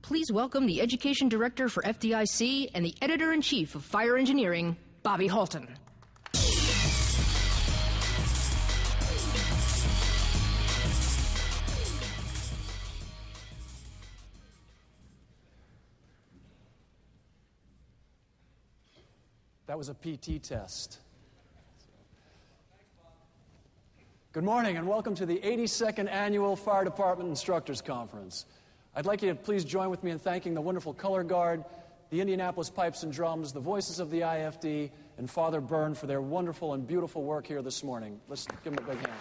Please welcome the Education Director for FDIC and the Editor-in-Chief of Fire Engineering, Bobby Halton. That was a PT test. Good morning and welcome to the 82nd Annual Fire Department Instructors Conference. I'd like you to please join with me in thanking the wonderful Color Guard, the Indianapolis Pipes and Drums, the Voices of the IFD, and Father Byrne for their wonderful and beautiful work here this morning. Let's give them a big hand.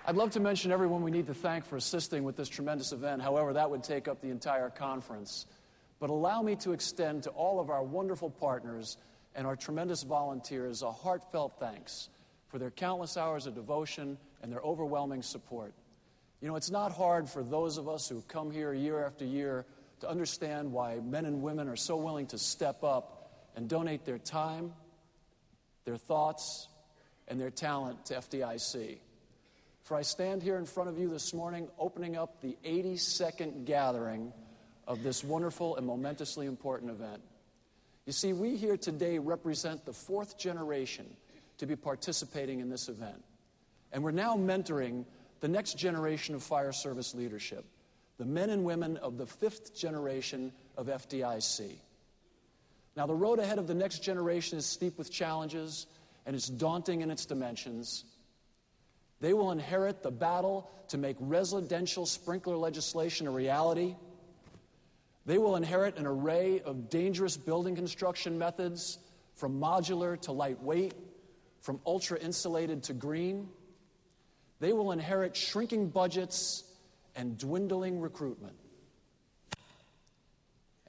I'd love to mention everyone we need to thank for assisting with this tremendous event. However, that would take up the entire conference. But allow me to extend to all of our wonderful partners and our tremendous volunteers a heartfelt thanks for their countless hours of devotion and their overwhelming support. You know, it's not hard for those of us who come here year after year to understand why men and women are so willing to step up and donate their time, their thoughts, and their talent to FDIC. For I stand here in front of you this morning opening up the 82nd gathering of this wonderful and momentously important event. You see, we here today represent the fourth generation to be participating in this event. And we're now mentoring the next generation of fire service leadership, the men and women of the fifth generation of FDIC. Now, the road ahead of the next generation is steep with challenges, and it's daunting in its dimensions. They will inherit the battle to make residential sprinkler legislation a reality. They will inherit an array of dangerous building construction methods, from modular to lightweight, from ultra-insulated to green. They will inherit shrinking budgets and dwindling recruitment.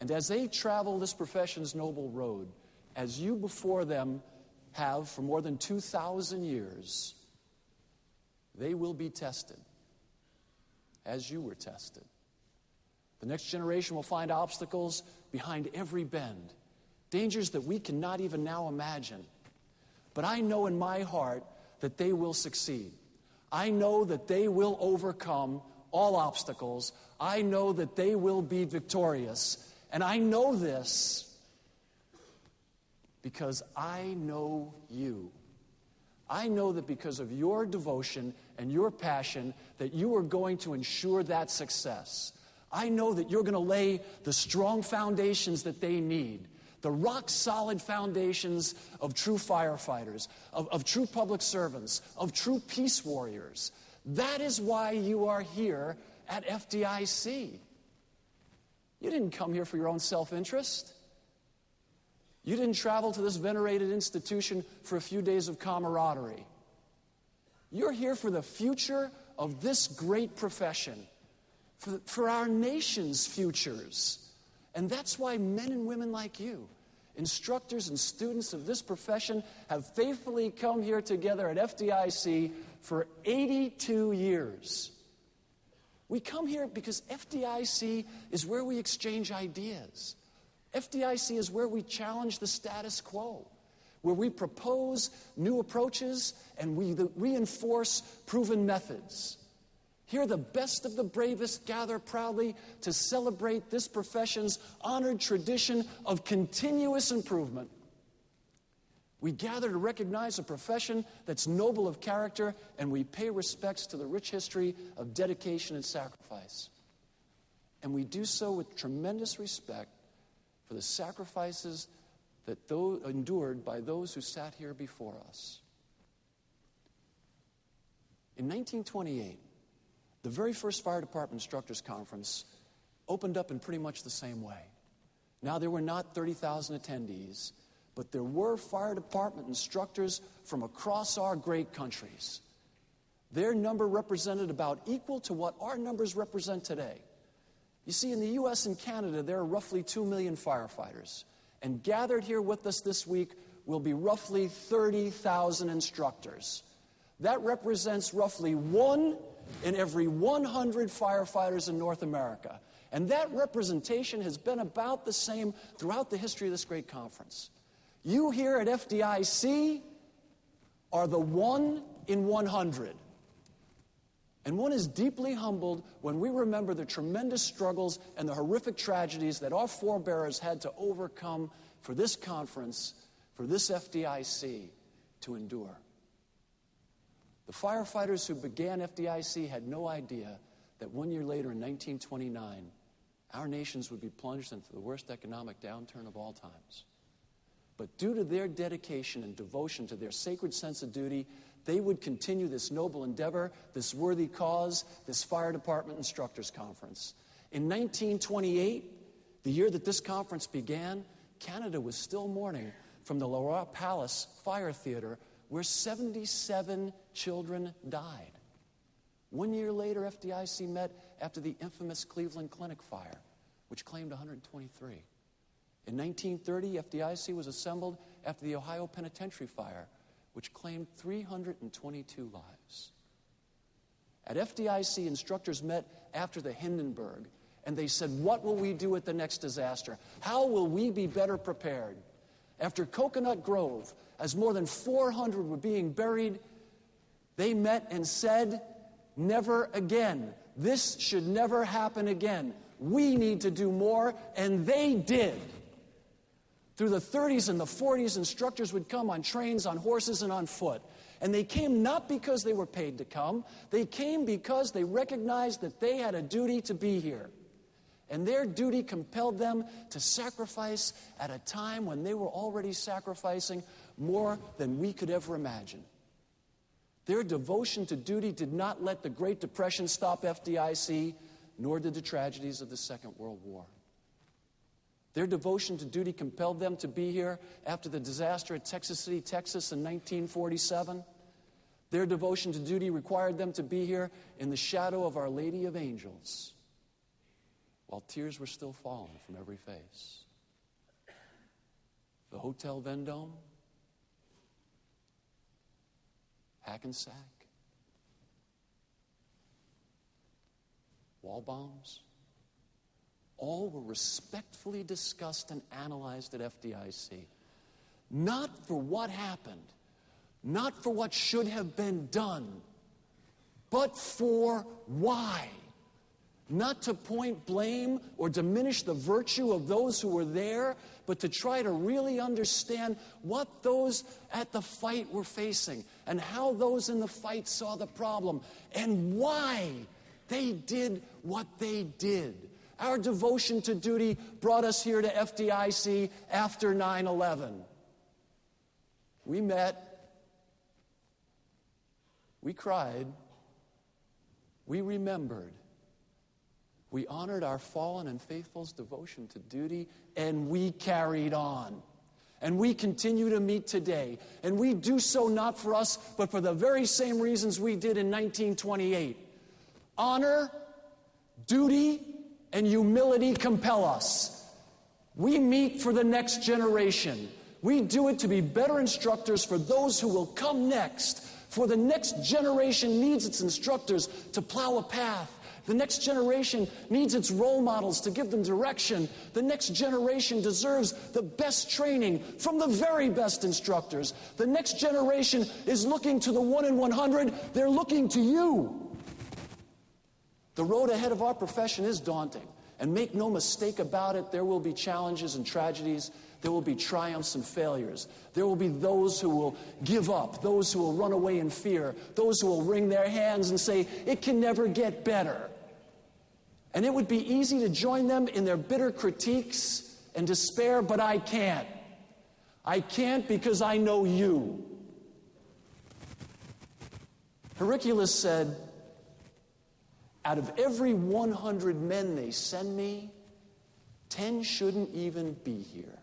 And as they travel this profession's noble road, as you before them have for more than 2,000 years, they will be tested, as you were tested. The next generation will find obstacles behind every bend, dangers that we cannot even now imagine. But I know in my heart that they will succeed. I know that they will overcome all obstacles. I know that they will be victorious. And I know this because I know you. I know that because of your devotion and your passion that you are going to ensure that success. I know that you're going to lay the strong foundations that they need, the rock-solid foundations of true firefighters, of true public servants, of true peace warriors. That is why you are here at FDIC. You didn't come here for your own self-interest. You didn't travel to this venerated institution for a few days of camaraderie. You're here for the future of this great profession, for our nation's futures. And that's why men and women like you, instructors and students of this profession, have faithfully come here together at FDIC for 82 years. We come here because FDIC is where we exchange ideas. FDIC is where we challenge the status quo, where we propose new approaches and we reinforce proven methods. Here, the best of the bravest gather proudly to celebrate this profession's honored tradition of continuous improvement. We gather to recognize a profession that's noble of character, and we pay respects to the rich history of dedication and sacrifice. And we do so with tremendous respect for the sacrifices that endured by those who sat here before us. In 1928, the very first Fire Department Instructors Conference opened up in pretty much the same way. Now, there were not 30,000 attendees, but there were fire department instructors from across our great countries. Their number represented about equal to what our numbers represent today. You see, in the U.S. and Canada, there are roughly 2 million firefighters. And gathered here with us this week will be roughly 30,000 instructors. That represents roughly 1 in every 100 firefighters in North America. And that representation has been about the same throughout the history of this great conference. You here at FDIC are the 1 in 100. And one is deeply humbled when we remember the tremendous struggles and the horrific tragedies that our forebears had to overcome for this conference, for this FDIC to endure. The firefighters who began FDIC had no idea that 1 year later in 1929, our nations would be plunged into the worst economic downturn of all times. But due to their dedication and devotion to their sacred sense of duty, they would continue this noble endeavor, this worthy cause, this fire department instructors conference. In 1928, the year that this conference began, Canada was still mourning from the Leroy Palace Fire Theater, where 77 children died. 1 year later, FDIC met after the infamous Cleveland Clinic fire, which claimed 123. In 1930, FDIC was assembled after the Ohio Penitentiary fire, which claimed 322 lives. At FDIC, instructors met after the Hindenburg, and they said, what will we do at the next disaster? How will we be better prepared? After Coconut Grove, as more than 400 were being buried, they met and said, never again. This should never happen again. We need to do more, and they did. Through the 30s and the 40s, instructors would come on trains, on horses, and on foot. And they came not because they were paid to come. They came because they recognized that they had a duty to be here. And their duty compelled them to sacrifice at a time when they were already sacrificing more than we could ever imagine. Their devotion to duty did not let the Great Depression stop FDIC, nor did the tragedies of the Second World War. Their devotion to duty compelled them to be here after the disaster at Texas City, Texas in 1947. Their devotion to duty required them to be here in the shadow of Our Lady of Angels, while tears were still falling from every face. The Hotel Vendome, Hackensack, wall bombs, all were respectfully discussed and analyzed at FDIC. Not for what happened, not for what should have been done, but for why. Not to point blame or diminish the virtue of those who were there, but to try to really understand what those at the fight were facing and how those in the fight saw the problem and why they did what they did. Our devotion to duty brought us here to FDIC after 9/11. We met, we cried, we remembered, we honored our fallen and faithful's devotion to duty, and we carried on. And we continue to meet today. And we do so not for us, but for the very same reasons we did in 1928. Honor, duty, and humility compel us. We meet for the next generation. We do it to be better instructors for those who will come next. For the next generation needs its instructors to plow a path. The next generation needs its role models to give them direction. The next generation deserves the best training from the very best instructors. The next generation is looking to the 1 in 100. They're looking to you. The road ahead of our profession is daunting. And make no mistake about it, there will be challenges and tragedies. There will be triumphs and failures. There will be those who will give up, those who will run away in fear, those who will wring their hands and say, it can never get better. And it would be easy to join them in their bitter critiques and despair, but I can't. I can't because I know you. Hercules said, out of every 100 men they send me, 10 shouldn't even be here.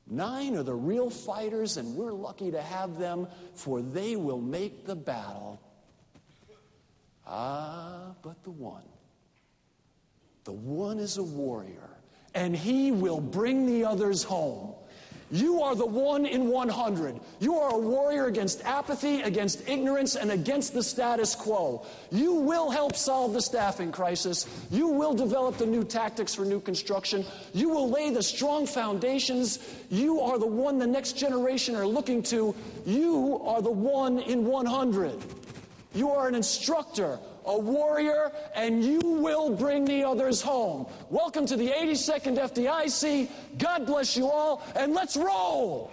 9 are the real fighters, and we're lucky to have them, for they will make the battle. Ah, but the one is a warrior, and he will bring the others home. You are the 1 in 100. You are a warrior against apathy, against ignorance, and against the status quo. You will help solve the staffing crisis. You will develop the new tactics for new construction. You will lay the strong foundations. You are the one the next generation are looking to. You are the 1 in 100. You are an instructor, a warrior, and you will bring the others home. Welcome to the 82nd FDIC. God bless you all, and let's roll!